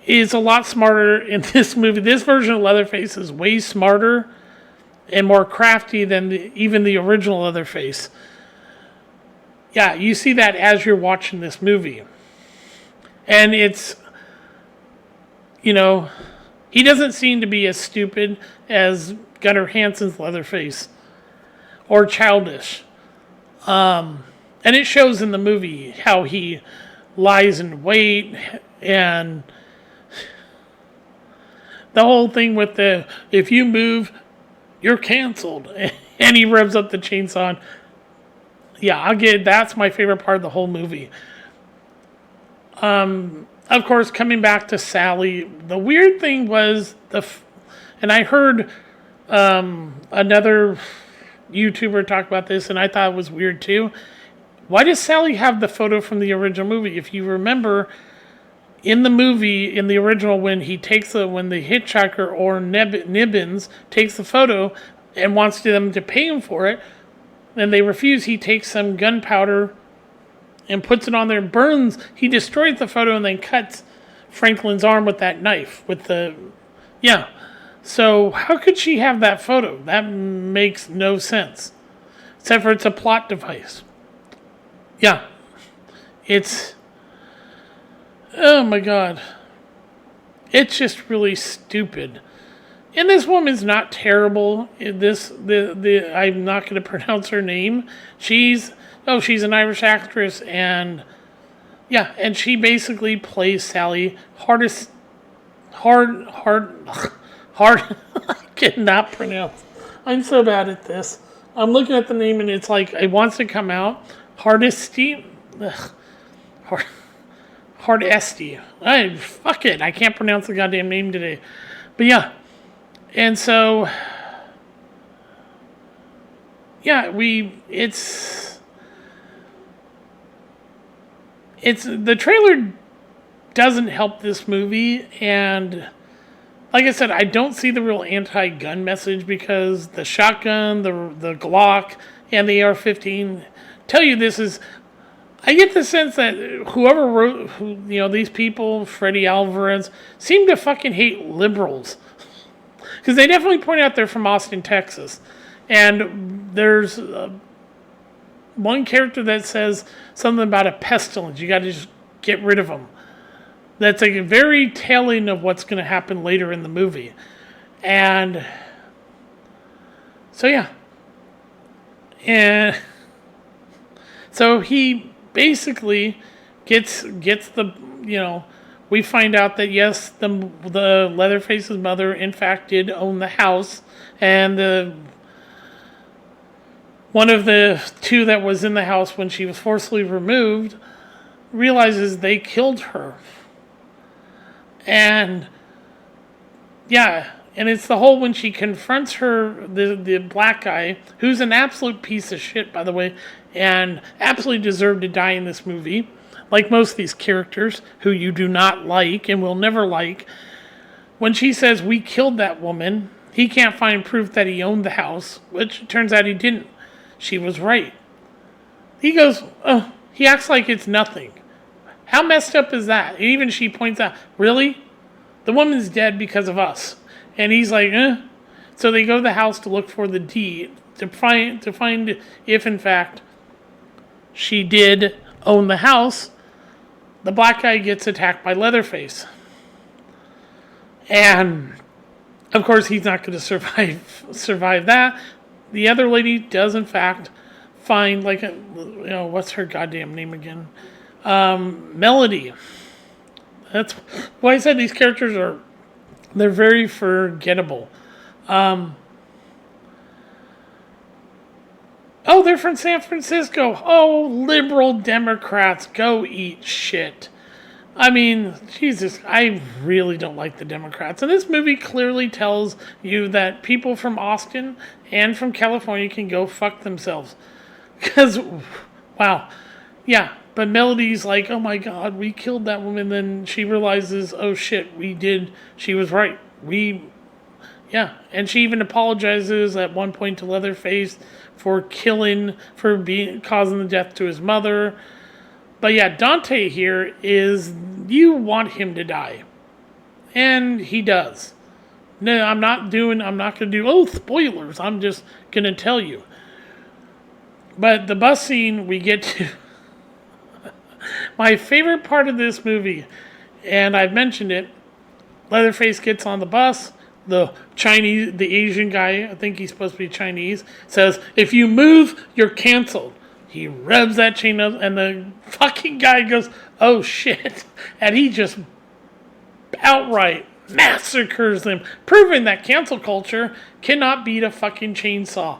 A: is a lot smarter in this movie. This version of Leatherface is way smarter and more crafty than even the original Leatherface. Yeah, you see that as you're watching this movie. And it's, he doesn't seem to be as stupid as Gunnar Hansen's Leatherface or childish. And it shows in the movie how he lies in wait, and the whole thing with if you move, you're canceled. And he revs up the chainsaw. Yeah, that's my favorite part of the whole movie. Of course, coming back to Sally, the weird thing was and I heard another YouTuber talk about this, and I thought it was weird too. Why does Sally have the photo from the original movie? If you remember, in the movie, in the original, when the hitchhiker or Nibbins takes the photo and wants them to pay him for it, and they refuse, he takes some gunpowder and puts it on there and burns. He destroys the photo and then cuts Franklin's arm with that knife. So how could she have that photo? That makes no sense. Except for it's a plot device. Yeah. It's... oh my God. It's just really stupid. And this woman's not terrible. I'm not going to pronounce her name. She's an Irish actress, and and she basically plays Sally hard. I cannot pronounce. I'm so bad at this. I'm looking at the name and it's like it wants to come out. Hardesty. Hardesty. Fuck it. I can't pronounce the goddamn name today. But yeah. And so, it's the trailer doesn't help this movie, and like I said, I don't see the real anti-gun message because the shotgun, the Glock, and the AR-15 tell you this is. I get the sense that whoever wrote, these people, Freddie Alvarez, seem to fucking hate liberals. Because they definitely point out they're from Austin, Texas. And there's one character that says something about a pestilence. You got to just get rid of them. That's a very telling of what's going to happen later in the movie. And so, yeah. And so he basically gets the, we find out that yes, the Leatherface's mother in fact did own the house, and one of the two that was in the house when she was forcibly removed realizes they killed her. And yeah, and it's the whole when she confronts the black guy, who's an absolute piece of shit, by the way, and absolutely deserved to die in this movie, like most of these characters who you do not like and will never like. When she says, we killed that woman, he can't find proof that he owned the house, which it turns out he didn't. She was right. He goes, oh, he acts like it's nothing. How messed up is that? And even she points out, really? The woman's dead because of us. And he's like, eh. So they go to the house to look for the deed, to find if, in fact, she did own the house. The black guy gets attacked by Leatherface. And, of course, he's not going to survive that. The other lady does, in fact, find, like, what's her goddamn name again? Melody. That's why I said these characters they're very forgettable. Oh, they're from San Francisco. Oh, liberal Democrats, go eat shit. I mean, Jesus, I really don't like the Democrats. And this movie clearly tells you that people from Austin and from California can go fuck themselves. Because, wow. Yeah, but Melody's like, oh my God, we killed that woman. Then she realizes, oh shit, we did. She was right. Yeah. And she even apologizes at one point to Leatherface for causing the death to his mother. But yeah, Dante here is, you want him to die. And he does. No, I'm not going to do, spoilers. I'm just going to tell you. But the bus scene, we get to my favorite part of this movie, and I've mentioned it, Leatherface gets on the bus, the Asian guy, I think he's supposed to be Chinese, says, if you move, you're canceled. He revs that chain up, and the fucking guy goes, oh shit. And he just outright massacres them, proving that cancel culture cannot beat a fucking chainsaw.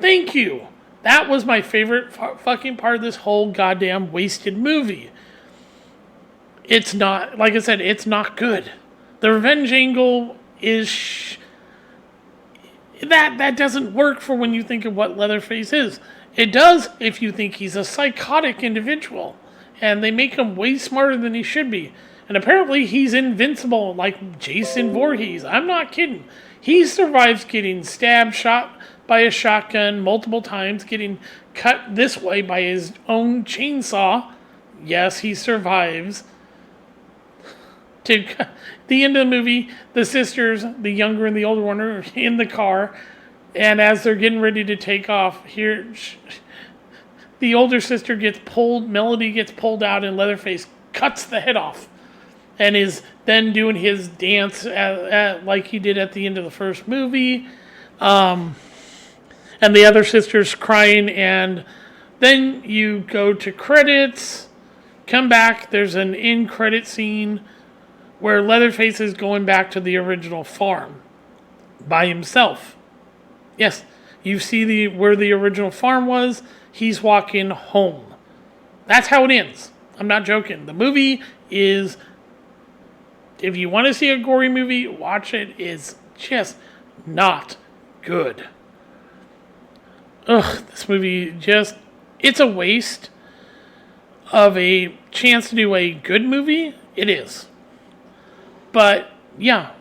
A: Thank you. That was my favorite fucking part of this whole goddamn wasted movie. It's not, like I said, it's not good. The revenge angle is... That doesn't work for when you think of what Leatherface is. It does if you think he's a psychotic individual. And they make him way smarter than he should be. And apparently he's invincible, like Jason Voorhees. I'm not kidding. He survives getting stabbed, shot by a shotgun multiple times, getting cut this way by his own chainsaw. Yes, he survives. To the end of the movie, the sisters, the younger and the older one, are in the car. And as they're getting ready to take off, here, the older sister gets pulled, Melody gets pulled out, and Leatherface cuts the head off. And is then doing his dance like he did at the end of the first movie. And the other sister's crying. And then you go to credits, come back, there's an in-credit scene where Leatherface is going back to the original farm by himself. Yes, you see where the original farm was. He's walking home. That's how it ends. I'm not joking. The movie is, if you want to see a gory movie, watch it. It's just not good. This movie it's a waste of a chance to do a good movie. It is. But, yeah,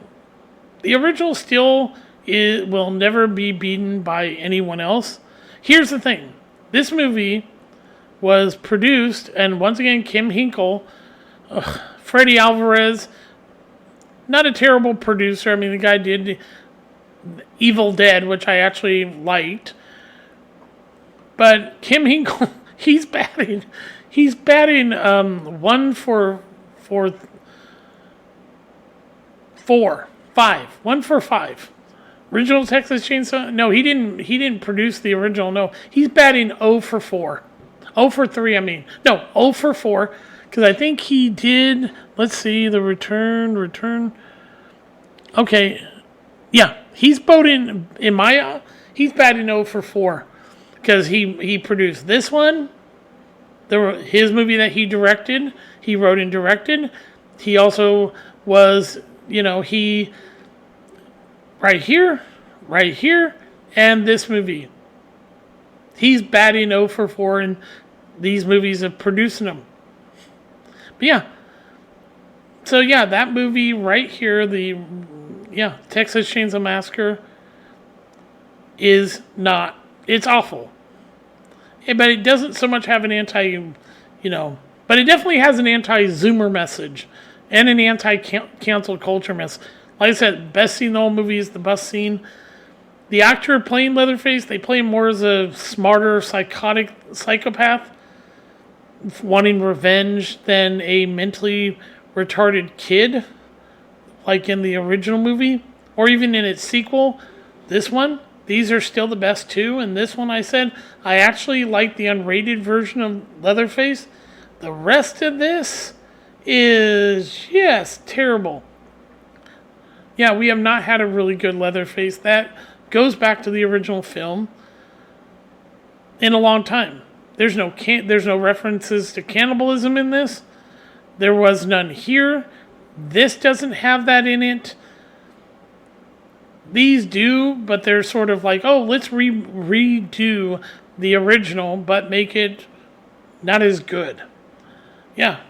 A: the original still will never be beaten by anyone else. Here's the thing. This movie was produced, and once again, Kim Hinkle, Freddie Alvarez, not a terrible producer. I mean, the guy did Evil Dead, which I actually liked. But Kim Hinkle, he's batting 1 for 5. Original Texas Chainsaw? No, he didn't produce the original. No, he's batting 0 for 4. 0 for 3, I mean. No, 0 for 4. Because I think he did, let's see, the return. Okay. Yeah, he's batting, he's batting 0 for 4. Because he produced this one, his movie that he directed, he wrote and directed. He also was, he right here, and this movie. He's batting 0 for 4 in these movies of producing them. But yeah. So yeah, that movie right here, Texas Chainsaw Massacre is not, it's awful. But it doesn't so much have an but it definitely has an anti-Zoomer message and an anti-cancel culture message. Like I said, best scene in the whole movie is the bus scene. The actor playing Leatherface, they play him more as a smarter, psychotic psychopath, wanting revenge than a mentally retarded kid, like in the original movie, or even in its sequel. This one, these are still the best two. And this one, I said, I actually like the unrated version of Leatherface. The rest of this is, yes, terrible. Yeah, we have not had a really good Leatherface. That goes back to the original film in a long time. There's no references to cannibalism in this. There was none here. This doesn't have that in it. These do, but they're sort of like, oh, let's redo the original, but make it not as good. Yeah.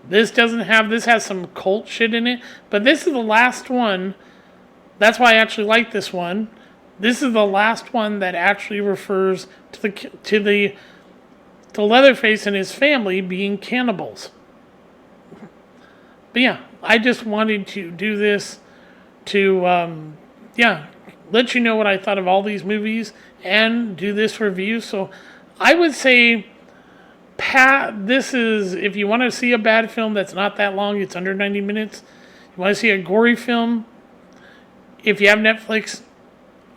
A: This has some cult shit in it, but this is the last one. That's why I actually like this one. This is the last one that actually refers to Leatherface and his family being cannibals. But yeah, I just wanted to do this to, let you know what I thought of all these movies and do this review. So I would say, this is, if you want to see a bad film that's not that long, it's under 90 minutes. You want to see a gory film, if you have Netflix,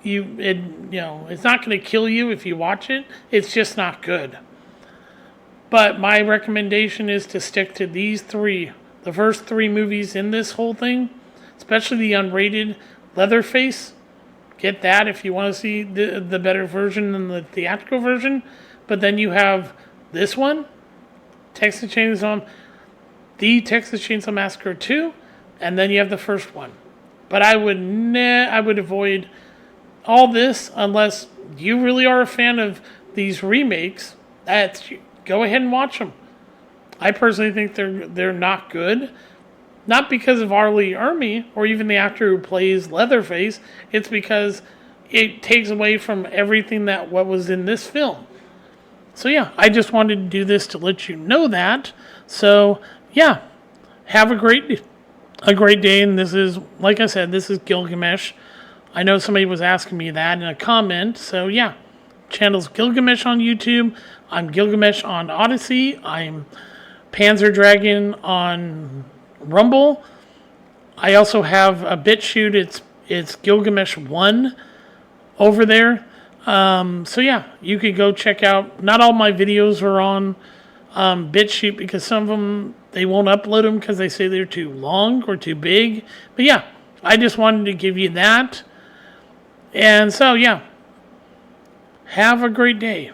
A: it's not going to kill you if you watch it. It's just not good. But my recommendation is to stick to these three, the first three movies in this whole thing, especially the unrated Leatherface. Get that if you want to see the better version than the theatrical version. But then you have this one, Texas Chainsaw Massacre 2, and then you have the first one. But I would avoid all this unless you really are a fan of these remakes. Go ahead and watch them. I personally think they're not good. Not because of R. Lee Ermey or even the actor who plays Leatherface. It's because it takes away from everything what was in this film. So yeah, I just wanted to do this to let you know that. So yeah, have a great day. And this is, like I said, this is Gilgamesh. I know somebody was asking me that in a comment. So yeah, channel's Gilgamesh on YouTube. I'm Gilgamesh on Odyssey. I'm Panzer Dragon on Rumble. I also have a BitChute. It's Gilgamesh 1 over there. So yeah, you could go check out. Not all my videos are on BitChute because some of them, they won't upload them because they say they're too long or too big. But yeah, I just wanted to give you that. And so yeah, have a great day.